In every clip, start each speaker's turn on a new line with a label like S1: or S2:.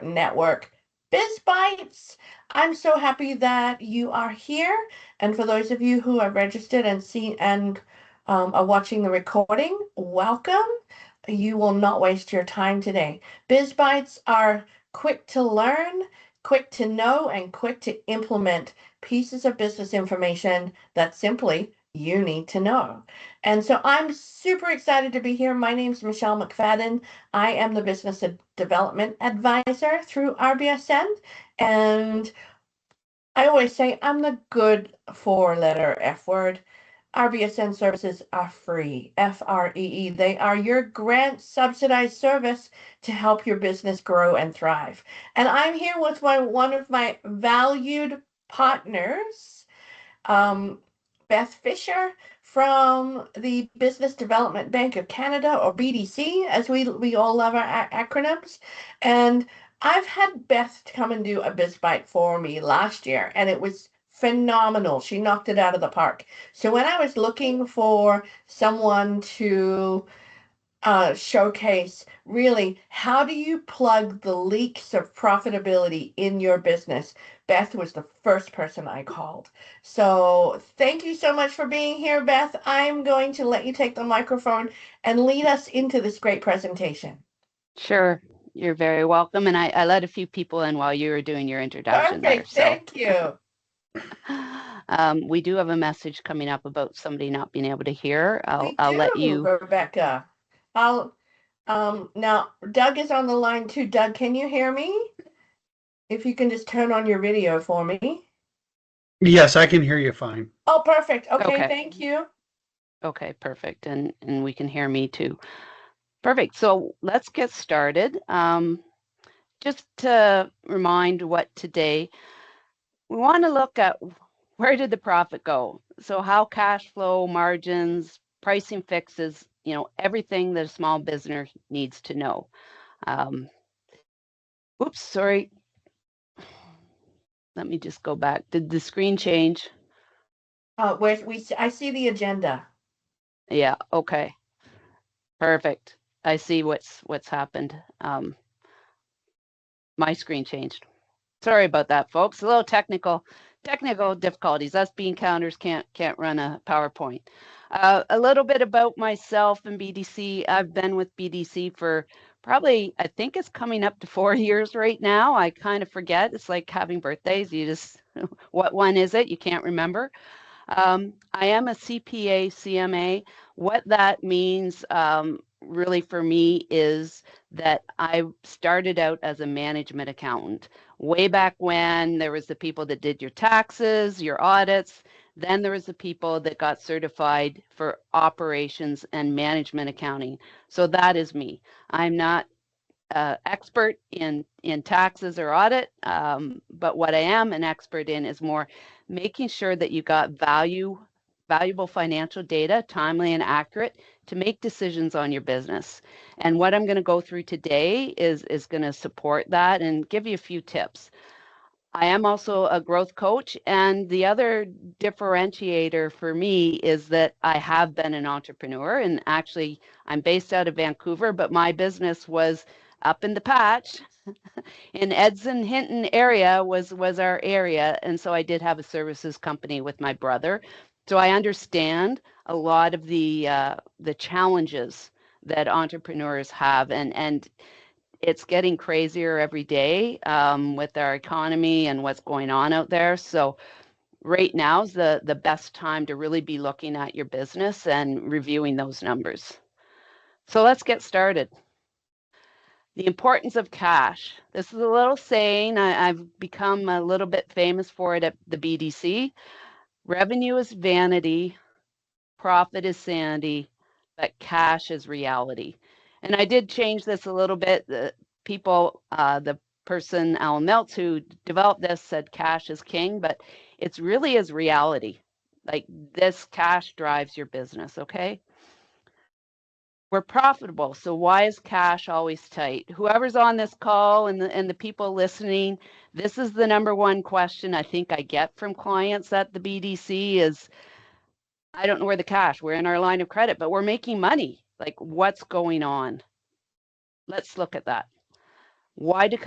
S1: network, Biz Bites. I'm so happy that you are here. And for those of you who are registered and are watching the recording, welcome. You will not waste your time today. Biz Bites are quick to learn, quick to know, and quick to implement pieces of business information that simply you need to know. And so I'm super excited to be here. My name is Michelle McFadden. I am the Business Development Advisor through RBSN. And I always say I'm the good four-letter F word. RBSN services are free, FREE. They are your grant subsidized service to help your business grow and thrive. And I'm here with one of my valued partners, um, Beth Fisher from the Business Development Bank of Canada, or BDC, as we all love our acronyms. And I've had Beth come and do a BizBite for me last year, and it was phenomenal. She knocked it out of the park. So when I was looking for someone to showcase really how do you plug the leaks of profitability in your business, Beth was the first person I called. So thank you so much for being here, Beth. I'm going to let you take the microphone and lead us into this great presentation.
S2: Sure, you're very welcome. And I let a few people in while you were doing your introduction there.
S1: Perfect. Thank you.
S2: We do have a message coming up about somebody not being able to hear. I'll let you.
S1: Rebecca. I'll now Doug is on the line too. Doug, can you hear me? If you can just turn on your video for me.
S3: Yes, I can hear you fine.
S1: Oh, perfect. Okay,
S2: Okay.
S1: thank you.
S2: Okay, perfect. And we can hear me too. Perfect. So let's get started. Just to remind what today, we want to look at where did the profit go? So how cash flow, margins, pricing fixes, everything that a small business needs to know. Oops, sorry. Let me just go back. Did the screen change?
S1: I see the agenda.
S2: Yeah, okay. Perfect. I see what's happened. My screen changed. Sorry about that, folks. A little technical difficulties. Us bean counters can't run a PowerPoint. A little bit about myself and BDC. I've been with BDC for probably, I think it's coming up to 4 years right now. I kind of forget. It's like having birthdays. You just, what one is it? You can't remember. I am a CPA, CMA. What that means really for me is that I started out as a management accountant. Way back when there was the people that did your taxes, your audits, then there was the people that got certified for operations and management accounting. So that is me. I'm not expert in taxes or audit, but what I am an expert in is more making sure that you got valuable financial data, timely and accurate, to make decisions on your business. And what I'm going to go through today is going to support that and give you a few tips. I am also a growth coach, and the other differentiator for me is that I have been an entrepreneur, and actually I'm based out of Vancouver, but my business was up in the patch in Edson Hinton area was our area, and so I did have a services company with my brother. So I understand a lot of the challenges that entrepreneurs have, and it's getting crazier every day with our economy and what's going on out there. So right now is the best time to really be looking at your business and reviewing those numbers. So let's get started. The importance of cash. This is a little saying. I've become a little bit famous for it at the BDC. Revenue is vanity, profit is sanity, but cash is reality. And I did change this a little bit. The person, Alan Meltz, who developed this, said cash is king, but it's really is reality. Like this cash drives your business, okay? We're profitable, so why is cash always tight? Whoever's on this call and the people listening, this is the number one question I think I get from clients at the BDC is, I don't know where the cash, we're in our line of credit, but we're making money. Like, what's going on? Let's look at that. Why do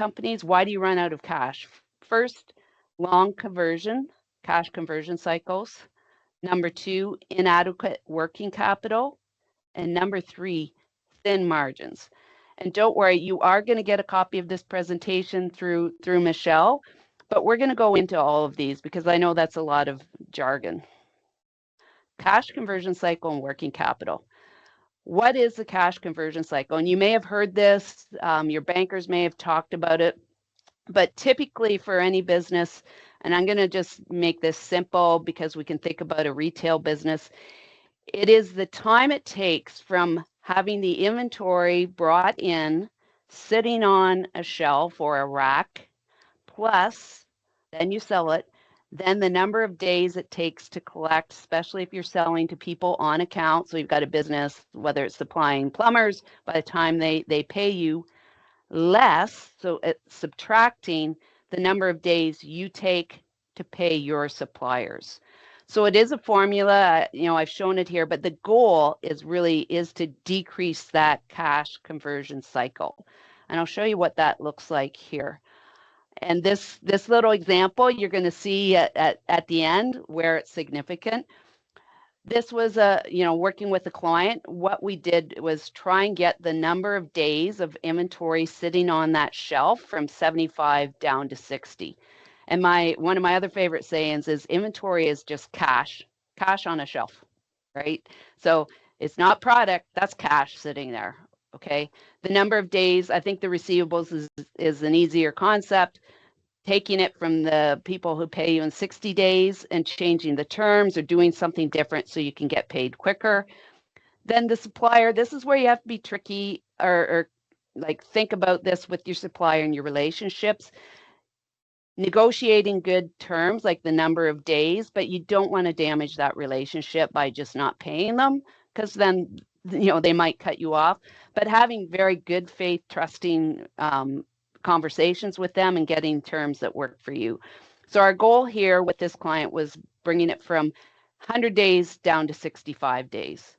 S2: you run out of cash? First, long cash conversion cycles. Number 2, inadequate working capital. And number 3, thin margins. And don't worry, you are going to get a copy of this presentation through Michelle, but we're going to go into all of these because I know that's a lot of jargon. Cash conversion cycle and working capital. What is the cash conversion cycle? And you may have heard this, your bankers may have talked about it, but typically for any business, and I'm going to just make this simple because we can think about a retail business, it is the time it takes from having the inventory brought in, sitting on a shelf or a rack, plus then you sell it, then the number of days it takes to collect, especially if you're selling to people on account. So you've got a business, whether it's supplying plumbers, by the time they pay you, less, so it's subtracting the number of days you take to pay your suppliers. So it is a formula, I've shown it here, but the goal is to decrease that cash conversion cycle. And I'll show you what that looks like here. And this little example, you're going to see at the end where it's significant. This was working with a client. What we did was try and get the number of days of inventory sitting on that shelf from 75 down to 60. And one of my other favorite sayings is inventory is just cash on a shelf, right? So it's not product, that's cash sitting there, okay? The number of days, I think the receivables is an easier concept. Taking it from the people who pay you in 60 days and changing the terms or doing something different so you can get paid quicker. Then the supplier, this is where you have to be tricky or like think about this with your supplier and your relationships. Negotiating good terms like the number of days, but you don't want to damage that relationship by just not paying them because then they might cut you off. But having very good faith, trusting conversations with them and getting terms that work for you. So our goal here with this client was bringing it from 100 days down to 65 days.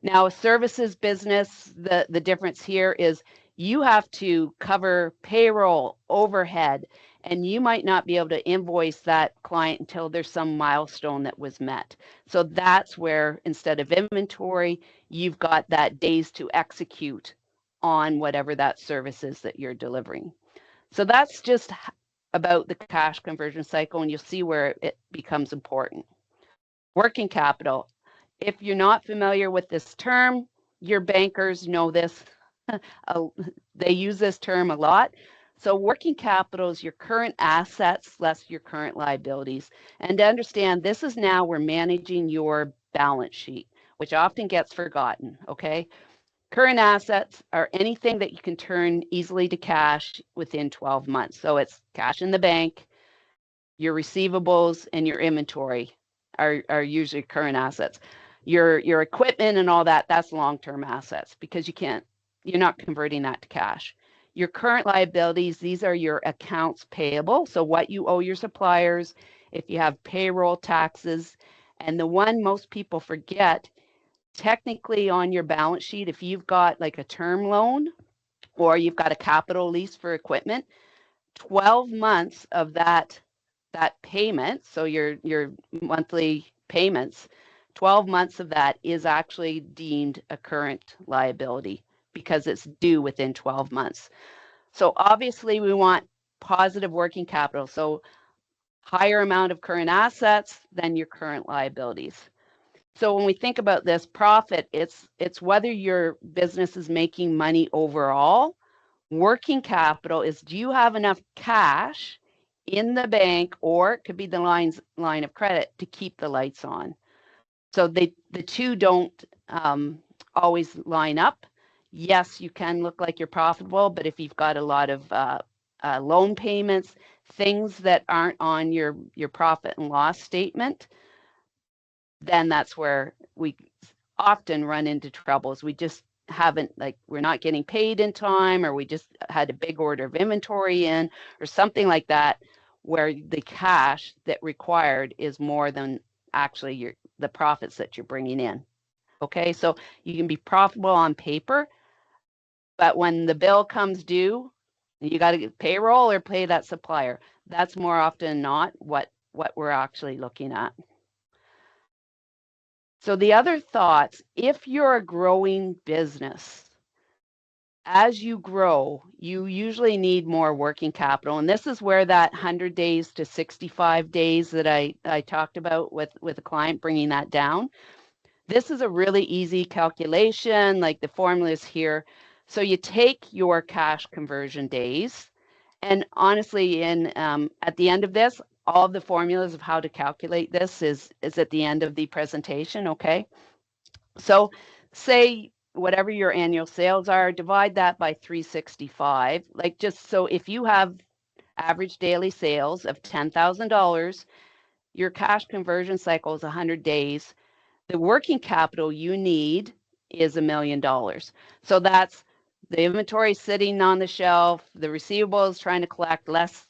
S2: Now, a services business, the difference here is you have to cover payroll, overhead, and you might not be able to invoice that client until there's some milestone that was met. So that's where instead of inventory, you've got that days to execute on whatever that service is that you're delivering. So that's just about the cash conversion cycle, and you'll see where it becomes important. Working capital. If you're not familiar with this term, your bankers know this. They use this term a lot. So working capital is your current assets less your current liabilities. And to understand, this is now we're managing your balance sheet, which often gets forgotten, okay? Current assets are anything that you can turn easily to cash within 12 months. So it's cash in the bank, your receivables, and your inventory are usually current assets. Your equipment and all that, that's long-term assets because you're not converting that to cash. Your current liabilities, these are your accounts payable. So what you owe your suppliers, if you have payroll, taxes, and the one most people forget, technically on your balance sheet, if you've got like a term loan or you've got a capital lease for equipment, 12 months of that payment, so your monthly payments, 12 months of that is actually deemed a current liability because it's due within 12 months. So obviously we want positive working capital. So higher amount of current assets than your current liabilities. So when we think about this profit, it's whether your business is making money overall. Working capital is, do you have enough cash in the bank, or it could be the line of credit to keep the lights on? So the two don't always line up. Yes, you can look like you're profitable, but if you've got a lot of loan payments, things that aren't on your profit and loss statement, then that's where we often run into troubles. We just haven't, we're not getting paid in time, or we just had a big order of inventory in, or something like that, where the cash that required is more than actually the profits that you're bringing in. Okay, so you can be profitable on paper, but when the bill comes due, You got to get payroll or pay that supplier. That's more often than not what we're actually looking at. So the other thoughts, if you're a growing business, as you grow, you usually need more working capital. And this is where that 100 days to 65 days that I talked about with a client, bringing that down. This is a really easy calculation, like the formulas here. So you take your cash conversion days, and honestly, at the end of this, all of the formulas of how to calculate this is at the end of the presentation, okay? So say whatever your annual sales are, divide that by 365. Like, just so if you have average daily sales of $10,000, your cash conversion cycle is 100 days. The working capital you need is $1 million. So that's the inventory sitting on the shelf, the receivables trying to collect less,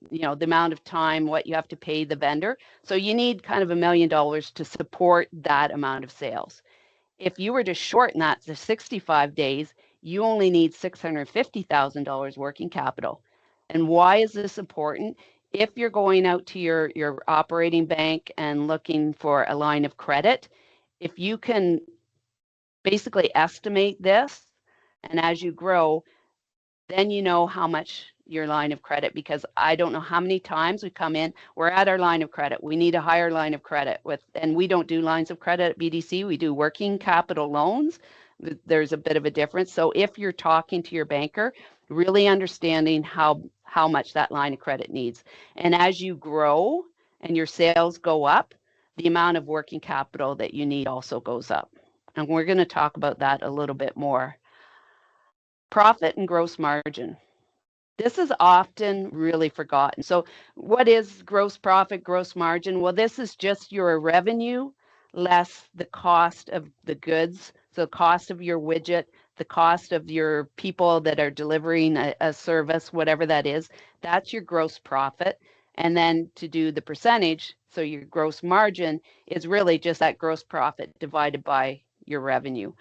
S2: the amount of time, what you have to pay the vendor. So you need kind of $1 million to support that amount of sales. If you were to shorten that to 65 days, you only need $650,000 working capital. And why is this important? If you're going out to your operating bank and looking for a line of credit, if you can basically estimate this, and as you grow, then you know how much your line of credit, because I don't know how many times we come in, we're at our line of credit, we need a higher line of credit and we don't do lines of credit at BDC, we do working capital loans. There's a bit of a difference. So if you're talking to your banker, really understanding how much that line of credit needs. And as you grow and your sales go up, the amount of working capital that you need also goes up. And we're going to talk about that a little bit more. Profit and gross margin. This is often really forgotten. So what is gross profit, gross margin? Well, this is just your revenue less the cost of the goods. So cost of your widget, the cost of your people that are delivering a service, whatever that is, that's your gross profit. And then to do the percentage, so your gross margin is really just that gross profit divided by your revenue.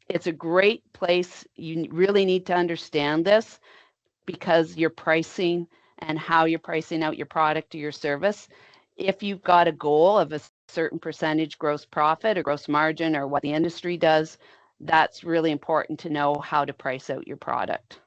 S2: It's a great place. You really need to understand this, because your pricing and how you're pricing out your product or your service, if you've got a goal of a certain percentage gross profit or gross margin or what the industry does, that's really important to know how to price out your product.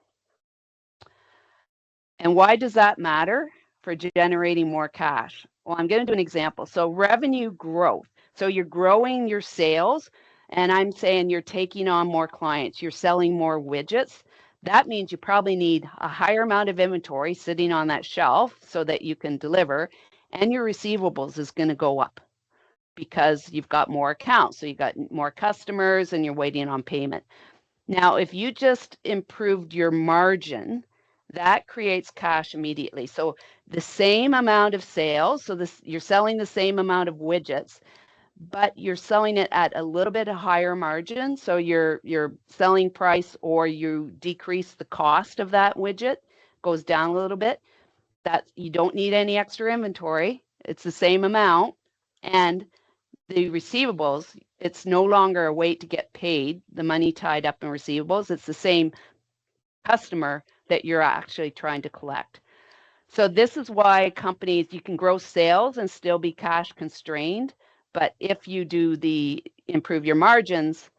S2: And why does that matter for generating more cash? Well, I'm going to do an example. So revenue growth. So you're growing your sales, and I'm saying you're taking on more clients, you're selling more widgets. That means you probably need a higher amount of inventory sitting on that shelf so that you can deliver, and your receivables is going to go up because you've got more accounts. So you've got more customers and you're waiting on payment. Now, if you just improved your margin, that creates cash immediately. So the same amount of sales, so you're selling the same amount of widgets, but you're selling it at a little bit higher margin. So your selling price, or you decrease the cost of that widget, goes down a little bit. That you don't need any extra inventory. It's the same amount. And the receivables, it's no longer a wait to get paid, the money tied up in receivables. It's the same customer that you're actually trying to collect. So this is why companies, you can grow sales and still be cash constrained. But if you do improve your margins,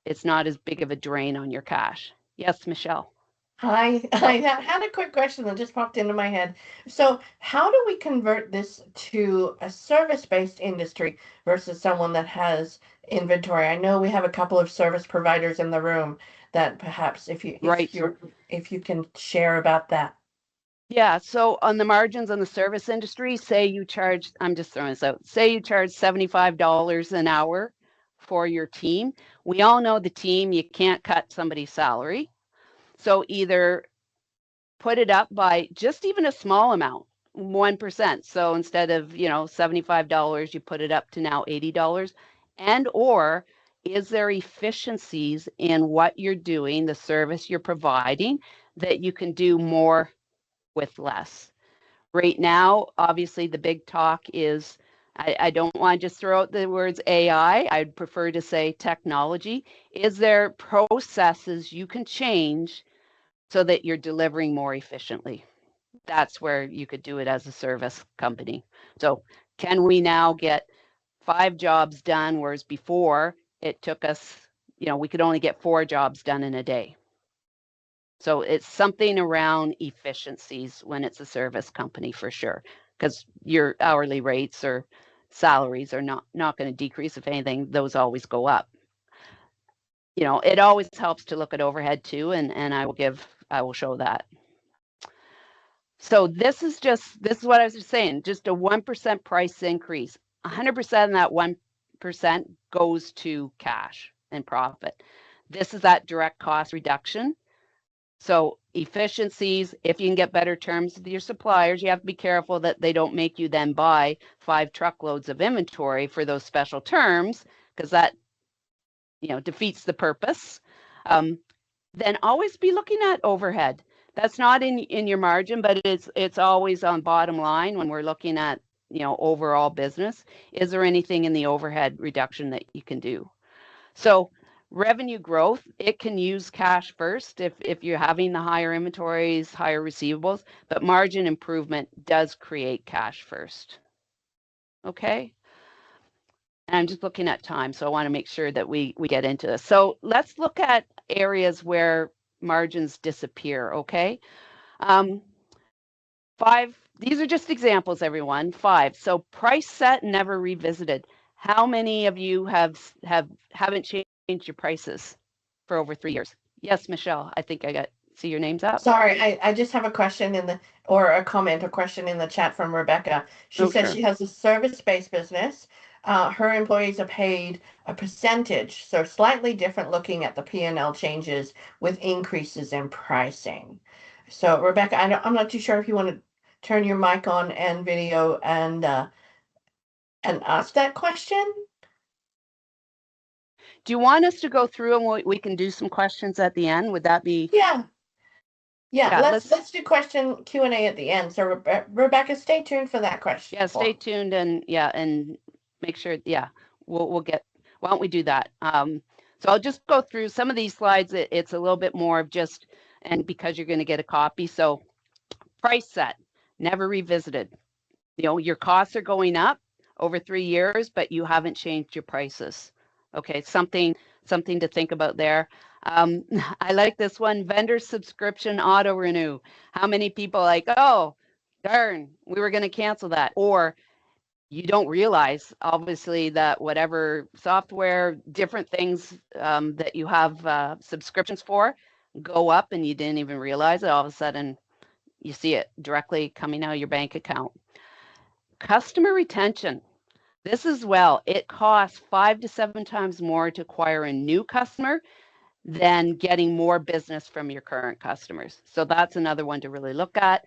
S2: it's not as big of a drain on your cash. Yes, Michelle.
S1: Hi, I had a quick question that just popped into my head. So, how do we convert this to a service-based industry versus someone that has inventory? I know we have a couple of service providers in the room that perhaps
S2: Right.
S1: if you can share about that.
S2: Yeah, so on the margins on the service industry, say you charge, I'm just throwing this out, say you charge $75 an hour for your team. We all know the team, you can't cut somebody's salary. So either put it up by just even a small amount, 1%. So instead of, $75, you put it up to now $80. And or is there efficiencies in what you're doing, the service you're providing, that you can do more with less? Right now, obviously, the big talk is, I don't want to just throw out the words AI. I'd prefer to say technology. Is there processes you can change so that you're delivering more efficiently. That's where you could do it as a service company. So can we now get 5 jobs done, whereas before it took us, we could only get 4 jobs done in a day. So it's something around efficiencies when it's a service company for sure, because your hourly rates or salaries are not going to decrease. If anything, those always go up. It always helps to look at overhead too, and I will show that. So this is what I was just saying, just a 1% price increase. 100% of that 1% goes to cash and profit. This is that direct cost reduction. So efficiencies, if you can get better terms with your suppliers, you have to be careful that they don't make you then buy 5 truckloads of inventory for those special terms, because that defeats the purpose. Then always be looking at overhead. That's not in your margin, but it's always on bottom line when we're looking at overall business. Is there anything in the overhead reduction that you can do? So revenue growth, it can use cash first if you're having the higher inventories, higher receivables, but margin improvement does create cash first. Okay. And I'm just looking at time, so I want to make sure that we get into this. So let's look at areas where margins disappear, okay? 5, these are just examples, everyone. 5, so price set, never revisited. How many of you haven't changed your prices for over 3 years? Yes, Michelle, I think see your names up.
S1: Sorry, I just have a question or a comment or question in the chat from Rebecca. She says she has a service-based business. Her employees are paid a percentage, so slightly different looking at the P&L changes with increases in pricing. So Rebecca, I'm not too sure if you want to turn your mic on and video and ask that question.
S2: Do you want us to go through and we can do some questions at the end? Would that be?
S1: Yeah, let's do question Q&A at the end. So Rebecca, stay tuned for that question.
S2: Yeah, stay tuned and make sure. Yeah, we'll get. Why don't we do that? So I'll just go through some of these slides. It's a little bit more of just, and because you're going to get a copy. So price set, never revisited. Your costs are going up over 3 years, but you haven't changed your prices. Okay, something to think about there. I like this one, vendor subscription auto renew. How many people like, oh, darn, we were going to cancel that? Or you don't realize, obviously, that whatever software, different things that you have subscriptions for go up and you didn't even realize it. All of a sudden, you see it directly coming out of your bank account. Customer retention. This as well, it costs 5 to 7 times more to acquire a new customer than getting more business from your current customers. So that's another one to really look at.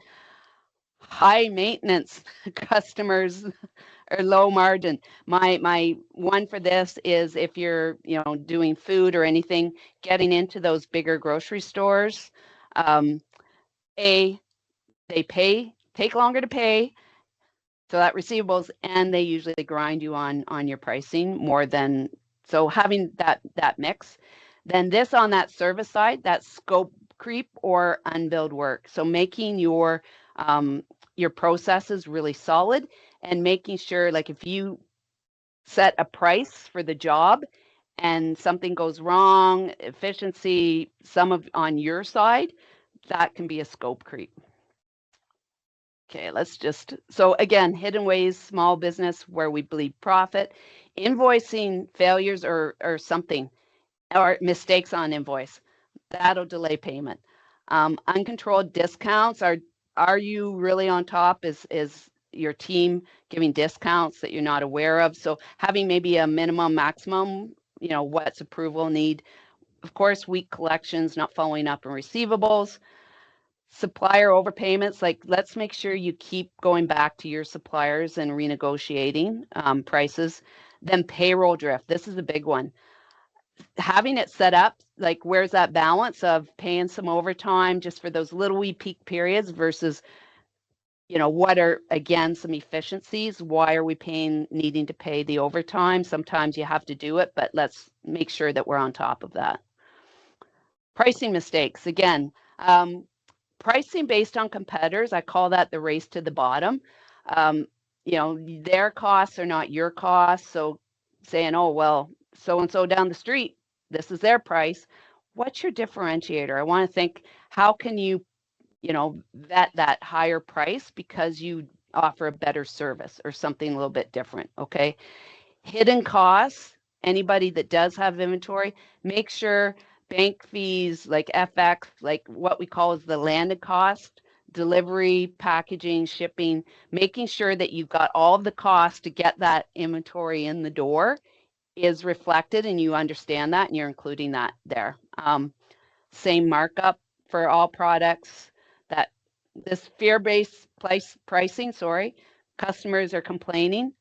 S2: High maintenance customers or low margin. My one for this is if you're doing food or anything, getting into those bigger grocery stores. They take longer to pay. So that receivables, and they usually grind you on your pricing more than, so having that mix. Then this on that service side, that scope creep or unbilled work. So making your processes really solid and making sure, like if you set a price for the job and something goes wrong, efficiency, on your side, that can be a scope creep. Okay, so again, hidden ways, small business where we bleed profit, invoicing failures or something, or mistakes on invoice, that'll delay payment. Uncontrolled discounts, are you really on top? Is your team giving discounts that you're not aware of? So having maybe a minimum, maximum, what's approval need. Of course, weak collections, not following up on receivables. Supplier overpayments, like let's make sure you keep going back to your suppliers and renegotiating prices. Then payroll drift, this is a big one. Having it set up, like where's that balance of paying some overtime just for those little wee peak periods versus, what are, again, some efficiencies? Why are we needing to pay the overtime? Sometimes you have to do it, but let's make sure that we're on top of that. Pricing mistakes, again, Pricing based on competitors, I call that the race to the bottom. Their costs are not your costs. So saying, oh, well, so-and-so down the street, this is their price. What's your differentiator? I want to think, how can you vet that higher price because you offer a better service or something a little bit different, okay? Hidden costs, anybody that does have inventory, make sure bank fees like FX, like what we call is the landed cost, delivery, packaging, shipping, making sure that you've got all of the costs to get that inventory in the door is reflected and you understand that and you're including that there. Same markup for all products. That this fear-based pricing, customers are complaining.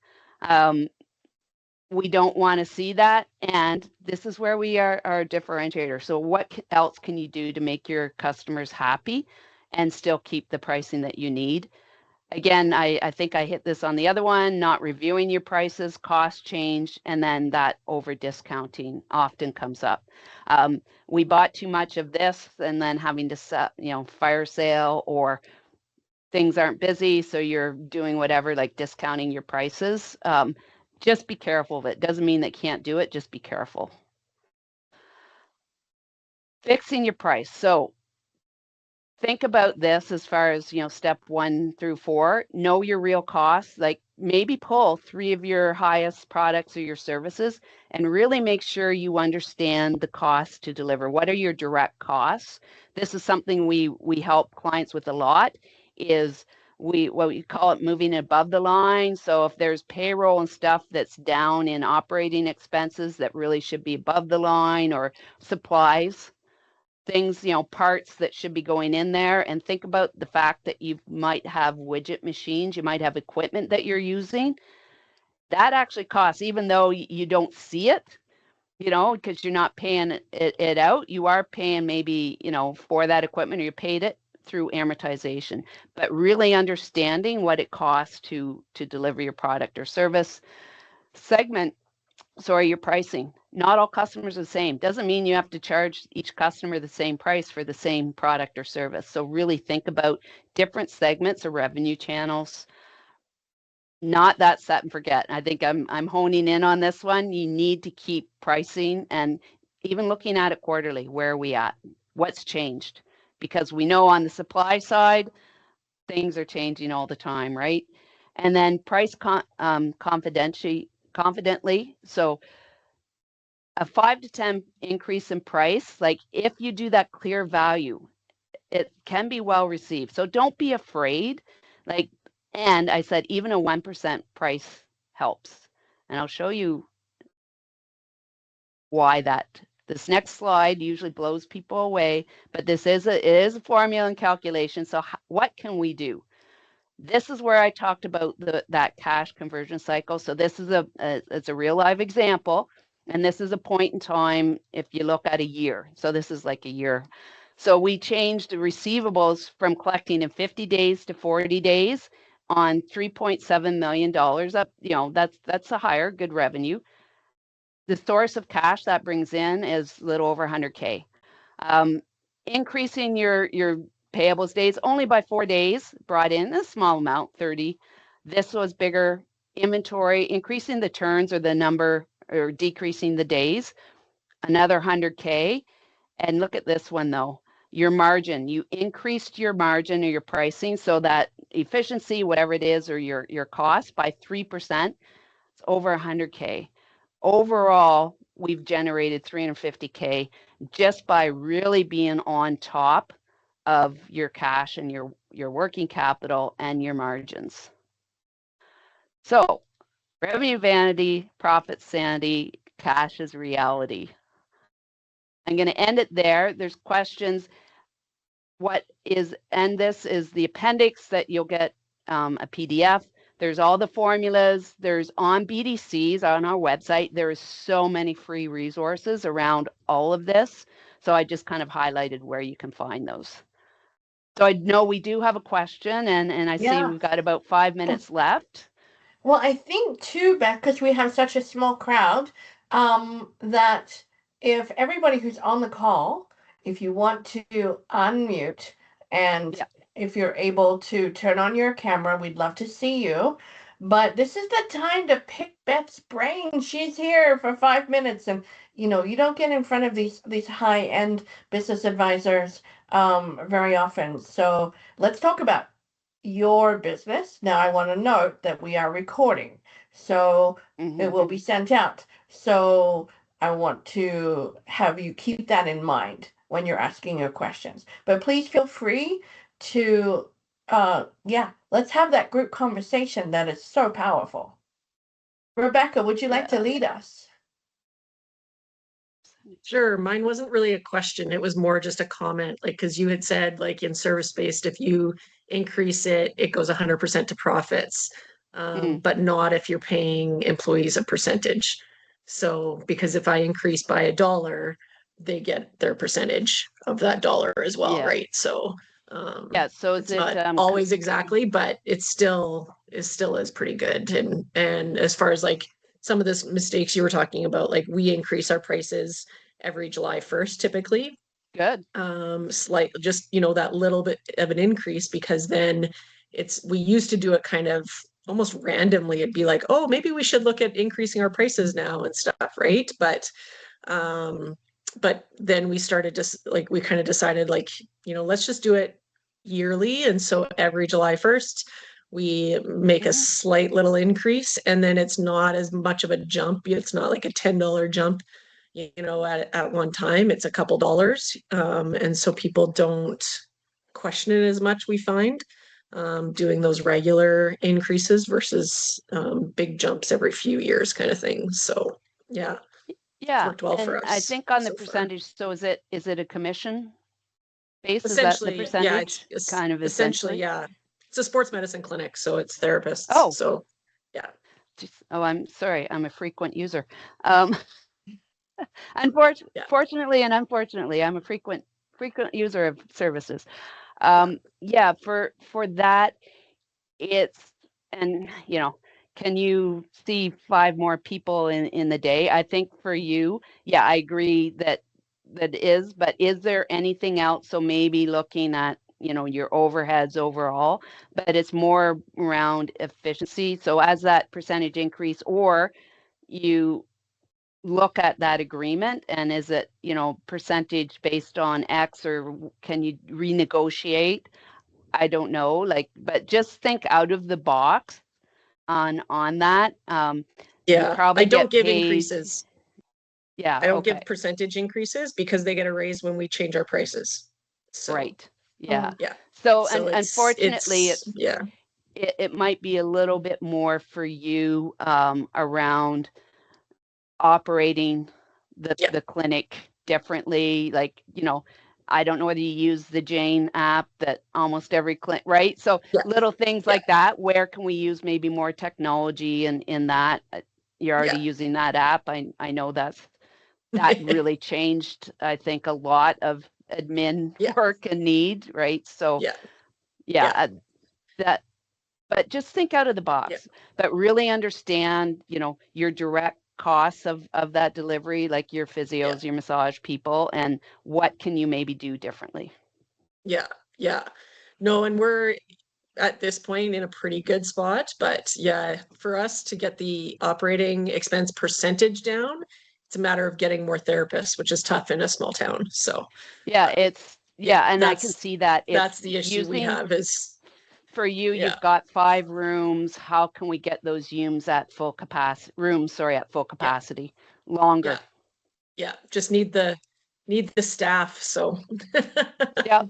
S2: We don't want to see that, and this is where we are our differentiator. So what else can you do to make your customers happy and still keep the pricing that you need? Again, I think I hit this on the other one, not reviewing your prices, cost change, and then that over discounting often comes up. We bought too much of this and then having to fire sale, or things aren't busy, so you're doing whatever, like discounting your prices. Just be careful of it. Doesn't mean they can't do it, just be careful. Fixing your price. So think about this as far as, step 1 through 4, know your real costs, like maybe pull 3 of your highest products or your services and really make sure you understand the cost to deliver. What are your direct costs? This is something we help clients with a lot, is what we call it moving above the line. So if there's payroll and stuff that's down in operating expenses that really should be above the line, or supplies, things, parts that should be going in there, and think about the fact that you might have widget machines, you might have equipment that you're using. That actually costs, even though you don't see it, because you're not paying it out, you are paying maybe, for that equipment, or you paid it through amortization. But really understanding what it costs to deliver your product or service. Segment your pricing. Not all customers are the same. Doesn't mean you have to charge each customer the same price for the same product or service. So really think about different segments or revenue channels. Not that set and forget. I think I'm honing in on this one. You need to keep pricing and even looking at it quarterly. Where are we at? What's changed? Because we know on the supply side, things are changing all the time, right? And then price confidently. So a 5 to 10 increase in price, like if you do that clear value, it can be well received. So don't be afraid. And I said, even a 1% price helps. And I'll show you why that. This next slide usually blows people away, but it is a formula and calculation. So what can we do? This is where I talked about that cash conversion cycle. So this is it's a real live example, and this is a point in time if you look at a year. So this is like a year. So we changed the receivables from collecting in 50 days to 40 days on $3.7 million up. That's a higher good revenue. The source of cash that brings in is a little over 100K. Increasing your payables days only by 4 days brought in a small amount, 30. This was bigger. Inventory, increasing the turns or the number, or decreasing the days, another 100K. And look at this one though, your margin. You increased your margin or your pricing, so that efficiency, whatever it is, or your cost by 3%, it's over 100K. Overall, we've generated 350K just by really being on top of your cash and your working capital and your margins. So revenue vanity, profit sanity, cash is reality. I'm going to end it there. There's questions. This is the appendix that you'll get a PDF. There's all the formulas. There's on BDCs on our website. There is so many free resources around all of this. So I just kind of highlighted where you can find those. So I know we do have a question, and I see we've got about 5 minutes left.
S1: Well, I think too, Beth, because we have such a small crowd, that if everybody who's on the call if you want to unmute and
S2: Yeah.
S1: if you're able to turn on your camera, we'd love to see you. But this is the time to pick Beth's brain. She's here for 5 minutes, and you don't get in front of these high-end business advisors very often. So let's talk about your business. Now, I want to note that we are recording, so it will be sent out. So I want to have you keep that in mind when you're asking your questions. But please feel free to, let's have that group conversation that is so powerful. Rebecca, would you like to lead us?
S4: Sure. Mine wasn't really a question. It was more just a comment, like, because you had said, like, in service-based, if you increase it, it goes 100% to profits, but not if you're paying employees a percentage. So, because if I increase by $1, they get their percentage of that dollar as well,
S2: Yeah.
S4: right? So,
S2: Yeah, so is
S4: it's
S2: it
S4: not always exactly, but it still is pretty good. And as far as like some of this mistakes you were talking about, like we increase our prices every July 1st typically.
S2: good?
S4: Slight, just that little bit of an increase, because then we used to do it kind of almost randomly. It'd be like, oh, maybe we should look at increasing our prices now and stuff, right? But then we started we kind of decided like, let's just do it yearly. And so every July 1st, we make a slight little increase, and then it's not as much of a jump. It's not like a $10 jump, at one time. It's a couple dollars. And so people don't question it as much, we find, doing those regular increases versus big jumps every few years kind of thing. So yeah.
S2: Yeah,
S4: Worked well for
S2: and I
S4: us
S2: think on the
S4: so far.
S2: percentage, so is it a commission base? Is that the
S4: Essentially, yeah,
S2: percentage?
S4: it's
S2: Kind of
S4: essentially,
S2: essentially?
S4: yeah. It's a sports medicine clinic, so it's therapists.
S2: Oh.
S4: So yeah.
S2: Oh, I'm sorry, I'm a frequent user. Fortunately and unfortunately, I'm a frequent user of services. Yeah, for that, it's, and can you see 5 more people in the day? I think for you, yeah, I agree that is, but is there anything else? So maybe looking at, your overheads overall, but it's more around efficiency. So as that percentage increase, or you look at that agreement, and is it, percentage based on X, or can you renegotiate? I don't know, but just think out of the box on that.
S4: Yeah,
S2: probably
S4: I don't
S2: get
S4: give
S2: paid.
S4: increases.
S2: Yeah,
S4: I don't
S2: okay.
S4: give percentage increases because they get a raise when we change our prices. So
S2: Right. Yeah.
S4: yeah.
S2: So,
S4: So
S2: and unfortunately,
S4: yeah.
S2: it might be a little bit more for you around operating the clinic differently. Like, I don't know whether you use the Jane app that almost every clinic, right? So little things like that. Where can we use maybe more technology in that? You're already using that app. I know that really changed, I think, a lot of admin work and need, right? So that, but just think out of the box, but really understand, your direct costs of that delivery, like your physios, your massage people, and what can you maybe do differently?
S4: Yeah. No, and we're at this point in a pretty good spot, but yeah, for us to get the operating expense percentage down, it's a matter of getting more therapists, which is tough in a small town. So
S2: and I can see that
S4: that's the issue we have is
S2: for you, you've got 5 rooms. How can we get those rooms at full capacity? Longer.
S4: Yeah. Just need the staff. So
S2: yeah,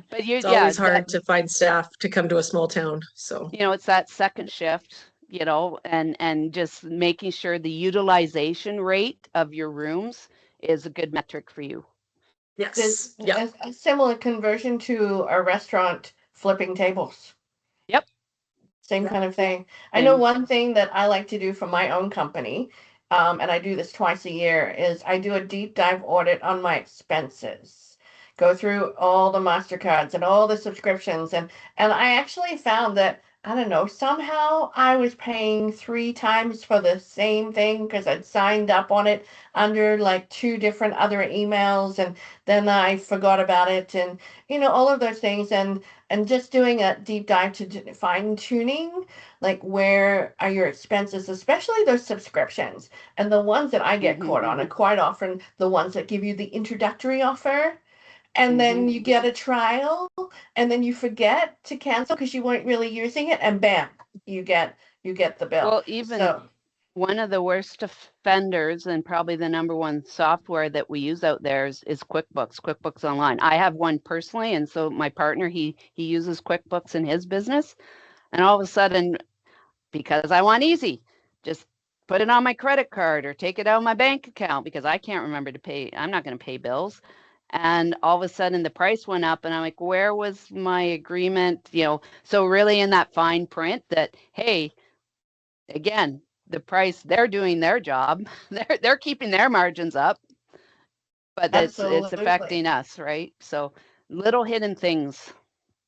S2: but
S4: it's always hard to find staff to come to a small town. So
S2: it's that second shift, and just making sure the utilization rate of your rooms is a good metric for you.
S4: Yes.
S1: A similar conversion to a restaurant flipping tables.
S2: Yep.
S1: Same kind of thing. I know one thing that I like to do for my own company, and I do this twice a year, is I do a deep dive audit on my expenses. Go through all the MasterCards and all the subscriptions, and I actually found that I don't know, somehow I was paying 3 times for the same thing because I'd signed up on it under like 2 different other emails, and then I forgot about it, and all of those things, and just doing a deep dive to fine tuning, like where are your expenses, especially those subscriptions, and the ones that I get caught on are quite often the ones that give you the introductory offer, and then you get a trial, and then you forget to cancel because you weren't really using it, and bam, you get the bill.
S2: Well, even one of the worst offenders and probably the number one software that we use out there is QuickBooks Online. I have one personally, and so my partner, he uses QuickBooks in his business, and all of a sudden, because I want easy, just put it on my credit card or take it out of my bank account because I can't remember to pay. I'm not going to pay bills. And all of a sudden the price went up, and I'm like, where was my agreement? So really in that fine print that, hey, again, the price, they're doing their job. They're keeping their margins up, but it's
S1: Absolutely.
S2: affecting us, right? So little hidden things.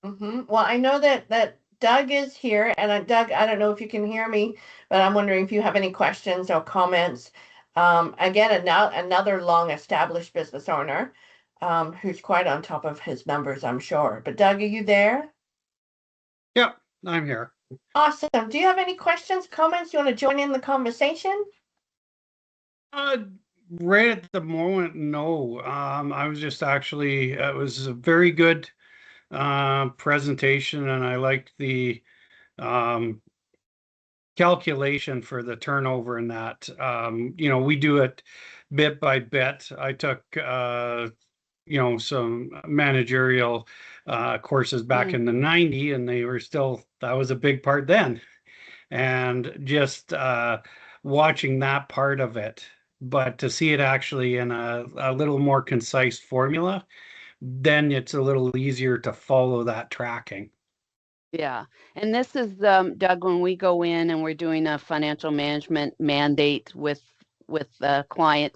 S1: Well, I know that Doug is here, and Doug, I don't know if you can hear me, but I'm wondering if you have any questions or comments. Again, another long-established business owner, who's quite on top of his numbers, I'm sure. But Doug, are you there?
S3: Yep, I'm here.
S1: Awesome. Do you have any questions, comments? You want to join in the conversation?
S3: Right at the moment, no. I was just actually, it was a very good presentation, and I liked the calculation for the turnover in that. We do it bit by bit. I took some managerial courses back in the 90s, and that was a big part then. And just watching that part of it, but to see it actually in a little more concise formula, then it's a little easier to follow that tracking.
S2: Yeah. And this is, Doug, when we go in and we're doing a financial management mandate with the client,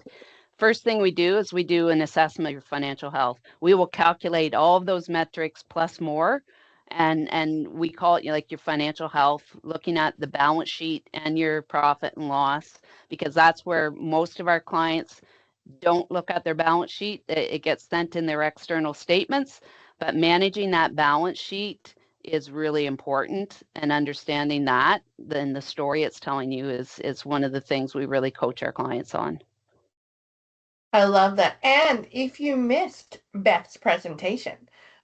S2: first thing we do is we do an assessment of your financial health. We will calculate all of those metrics plus more. And we call it like your financial health, looking at the balance sheet and your profit and loss, because that's where most of our clients don't look at their balance sheet. It gets sent in their external statements, but managing that balance sheet is really important, and understanding that, then the story it's telling you is one of the things we really coach our clients on.
S1: I love that. And if you missed Beth's presentation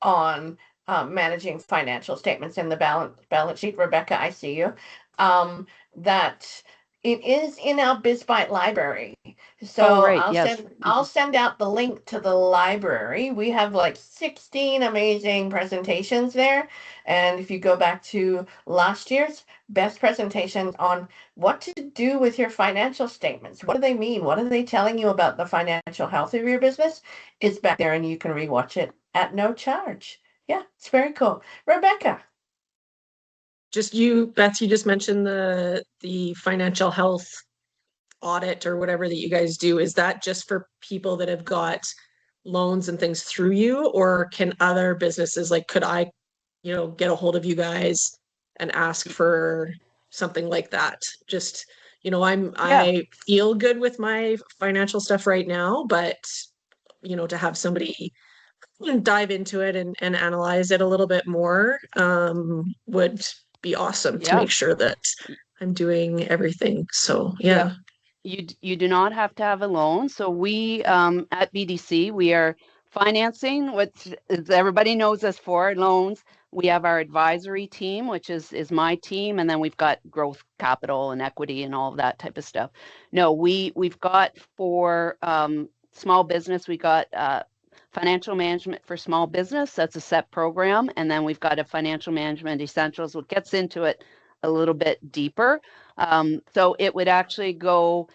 S1: on managing financial statements in the balance sheet, Rebecca, I see you, that it is in our BizBite library. So
S2: right, yes.
S1: I'll send out the link to the library. We have like 16 amazing presentations there. And if you go back to last year's best presentations on what to do with your financial statements, what do they mean? What are they telling you about the financial health of your business? It's back there, and you can rewatch it at no charge. Yeah, it's very cool. Rebecca.
S4: Beth, you just mentioned the financial health audit or whatever that you guys do. Is that just for people that have got loans and things through you, or can other businesses, like, could I, get a hold of you guys and ask for something like that? Just, I feel good with my financial stuff right now, but to have somebody dive into it and analyze it a little bit more would be awesome to make sure that I'm doing everything. So yeah.
S2: You do not have to have a loan. So we at BDC, we are financing what everybody knows us for, loans. We have our advisory team, which is my team, and then we've got growth capital and equity and all of that type of stuff. No, we've got for small business, we got financial management for small business. That's a set program. And then we've got a financial management essentials, which gets into it a little bit deeper. So it would actually go,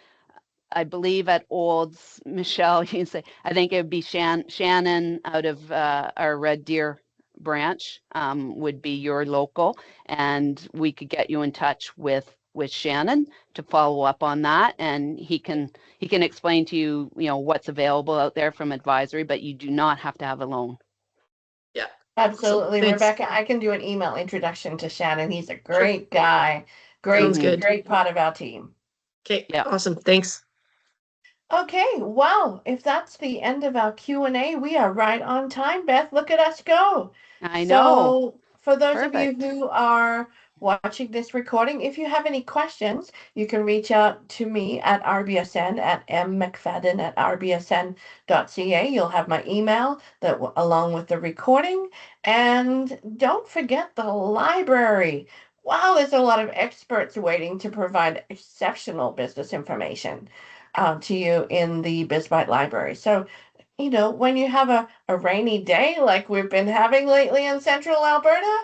S2: I believe at Olds, Michelle, you can say, I think it would be Shannon out of our Red Deer branch would be your local, and we could get you in touch with Shannon to follow up on that, and he can explain to you, what's available out there from advisory, but you do not have to have a loan.
S4: Yeah.
S1: Absolutely,
S4: Thanks.
S1: Rebecca. I can do an email introduction to Shannon. He's a great guy.
S4: Sounds
S1: Great,
S4: good.
S1: great part of our team.
S4: Okay,
S2: Yeah.
S4: awesome. Thanks.
S1: Okay, well, if that's the end of our Q&A, we are right on time, Beth. Look at us go.
S2: I know.
S1: So, for those of
S2: Perfect.
S1: you who are watching this recording, if you have any questions, you can reach out to me at rbsn at mmcfadden@rbsn.ca. You'll have my email that along with the recording. And don't forget the library. Wow, there's a lot of experts waiting to provide exceptional business information to you in the BizBite library. So, when you have a rainy day like we've been having lately in central Alberta,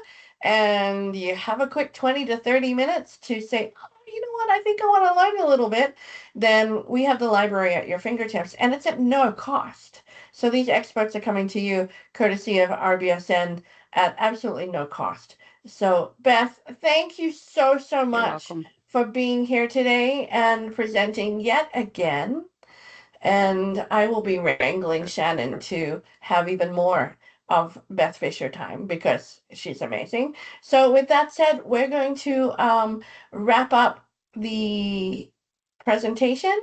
S1: and you have a quick 20 to 30 minutes to say, oh, you know what, I think I want to learn a little bit, then we have the library at your fingertips, and it's at no cost. So these experts are coming to you courtesy of RBSN at absolutely no cost. So, Beth, thank you so
S2: You're
S1: much
S2: welcome.
S1: for being here today and presenting yet again. And I will be wrangling Shannon to have even more of Beth Fisher time because she's amazing. So, with that said, we're going to wrap up the presentation.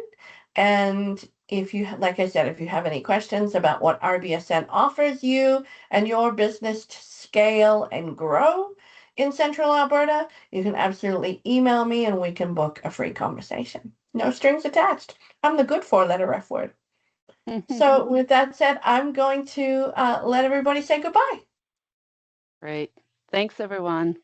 S1: And if you, like I said, if you have any questions about what RBSN offers you and your business to scale and grow in Central Alberta, you can absolutely email me and we can book a free conversation. No strings attached. I'm the good four-letter F word. So with that said, I'm going to let everybody say goodbye.
S2: Great. Thanks, everyone.